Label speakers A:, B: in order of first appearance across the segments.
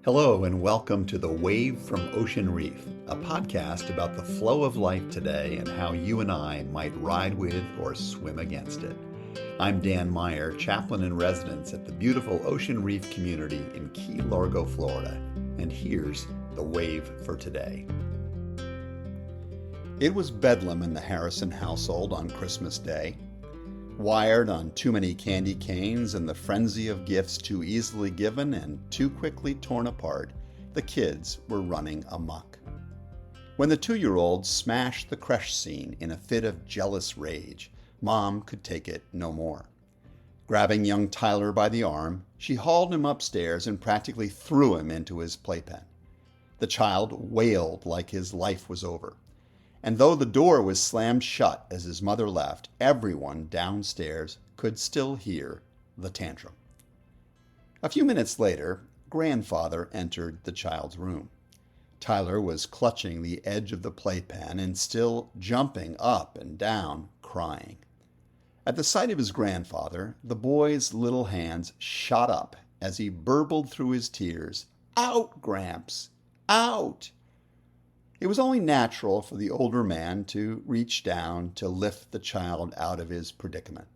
A: Hello, and welcome to The Wave from Ocean Reef, a podcast about the flow of life today and how you and I might ride with or swim against it. I'm Dan Meyer, Chaplain-in-Residence at the beautiful Ocean Reef community in Key Largo, Florida, and here's The Wave for today. It was bedlam in the Harrison household on Christmas Day. Wired on too many candy canes and the frenzy of gifts too easily given and too quickly torn apart, the kids were running amok. When the 2-year-old smashed the creche scene in a fit of jealous rage, Mom could take it no more. Grabbing young Tyler by the arm, she hauled him upstairs and practically threw him into his playpen. The child wailed like his life was over. And though the door was slammed shut as his mother left, everyone downstairs could still hear the tantrum. A few minutes later, Grandfather entered the child's room. Tyler was clutching the edge of the playpen and still jumping up and down, crying. At the sight of his grandfather, the boy's little hands shot up as he burbled through his tears, "Out, Gramps! Out!" It was only natural for the older man to reach down to lift the child out of his predicament.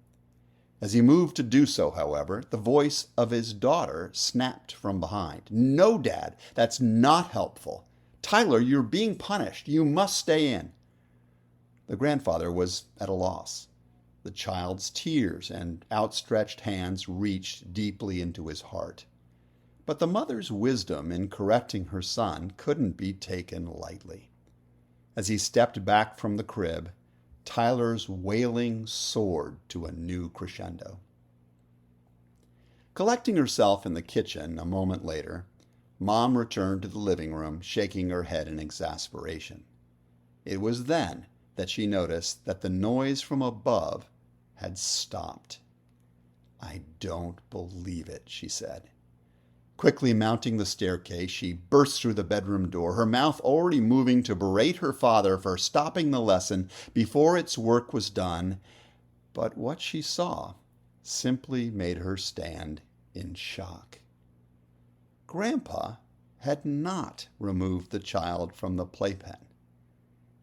A: As he moved to do so, however, the voice of his daughter snapped from behind. "No, Dad, that's not helpful. Tyler, you're being punished. You must stay in." The grandfather was at a loss. The child's tears and outstretched hands reached deeply into his heart. But the mother's wisdom in correcting her son couldn't be taken lightly. As he stepped back from the crib, Tyler's wailing soared to a new crescendo. Collecting herself in the kitchen a moment later, Mom returned to the living room, shaking her head in exasperation. It was then that she noticed that the noise from above had stopped. "I don't believe it," she said. Quickly mounting the staircase, she burst through the bedroom door, her mouth already moving to berate her father for stopping the lesson before its work was done. But what she saw simply made her stand in shock. Grandpa had not removed the child from the playpen.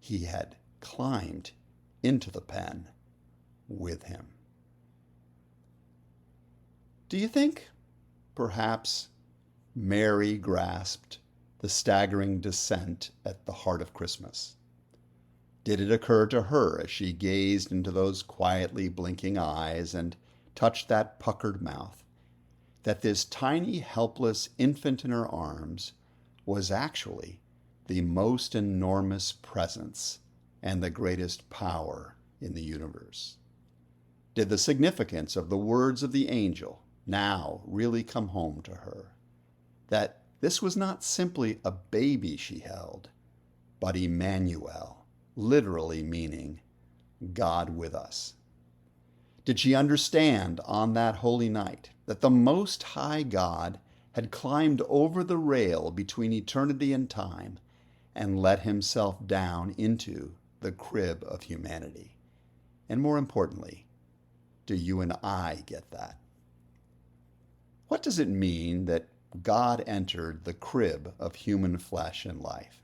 A: He had climbed into the pen with him. Do you think perhaps Mary grasped the staggering descent at the heart of Christmas? Did it occur to her as she gazed into those quietly blinking eyes and touched that puckered mouth, that this tiny, helpless infant in her arms was actually the most enormous presence and the greatest power in the universe? Did the significance of the words of the angel now really come home to her? That this was not simply a baby she held, but Emmanuel, literally meaning God with us. Did she understand on that holy night that the Most High God had climbed over the rail between eternity and time and let himself down into the crib of humanity? And more importantly, do you and I get that? What does it mean that God entered the crib of human flesh and life?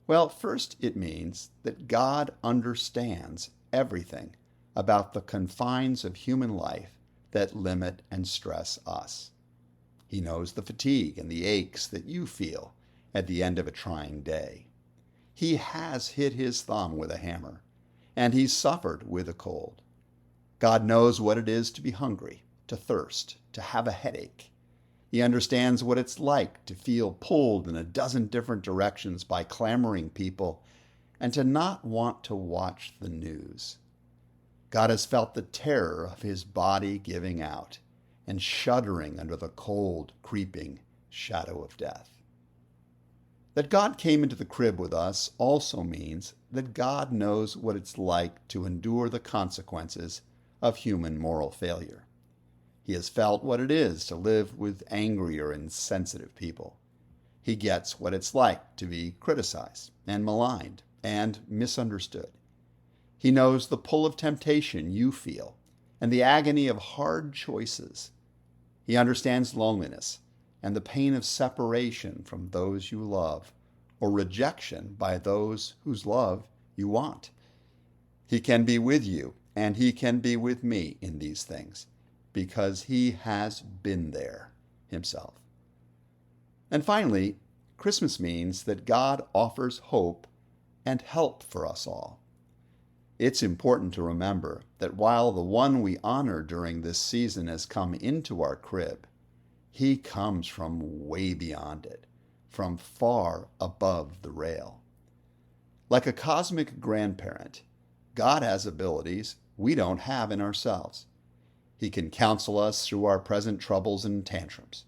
A: Well, first it means that God understands everything about the confines of human life that limit and stress us. He knows the fatigue and the aches that you feel at the end of a trying day. He has hit his thumb with a hammer, and he's suffered with a cold. God knows what it is to be hungry, to thirst, to have a headache. He understands what it's like to feel pulled in a dozen different directions by clamoring people and to not want to watch the news. God has felt the terror of his body giving out and shuddering under the cold, creeping shadow of death. That God came into the crib with us also means that God knows what it's like to endure the consequences of human moral failure. He has felt what it is to live with angry or insensitive people. He gets what it's like to be criticized and maligned and misunderstood. He knows the pull of temptation you feel and the agony of hard choices. He understands loneliness and the pain of separation from those you love, or rejection by those whose love you want. He can be with you, and He can be with me in these things, because He has been there Himself. And finally, Christmas means that God offers hope and help for us all. It's important to remember that while the one we honor during this season has come into our crib, He comes from way beyond it, from far above the rail. Like a cosmic grandparent, God has abilities we don't have in ourselves. He can counsel us through our present troubles and tantrums.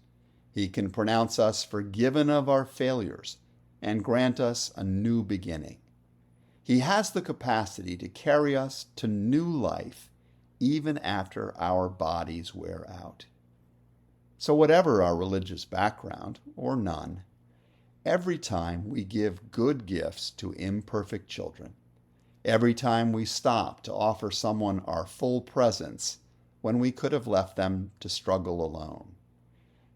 A: He can pronounce us forgiven of our failures and grant us a new beginning. He has the capacity to carry us to new life even after our bodies wear out. So whatever our religious background, or none, every time we give good gifts to imperfect children, every time we stop to offer someone our full presence when we could have left them to struggle alone,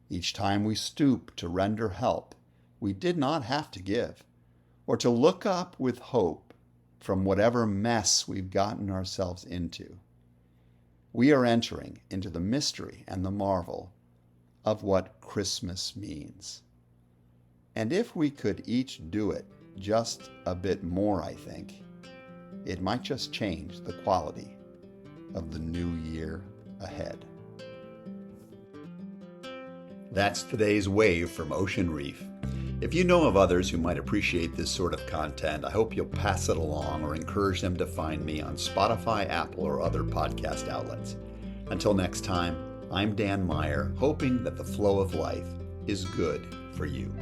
A: each time we stoop to render help we did not have to give, or to look up with hope from whatever mess we've gotten ourselves into, we are entering into the mystery and the marvel of what Christmas means. And if we could each do it just a bit more, I think, it might just change the quality of the new year ahead. That's today's Wave from Ocean Reef. If you know of others who might appreciate this sort of content, I hope you'll pass it along or encourage them to find me on Spotify, Apple, or other podcast outlets. Until next time, I'm Dan Meyer, hoping that the flow of life is good for you.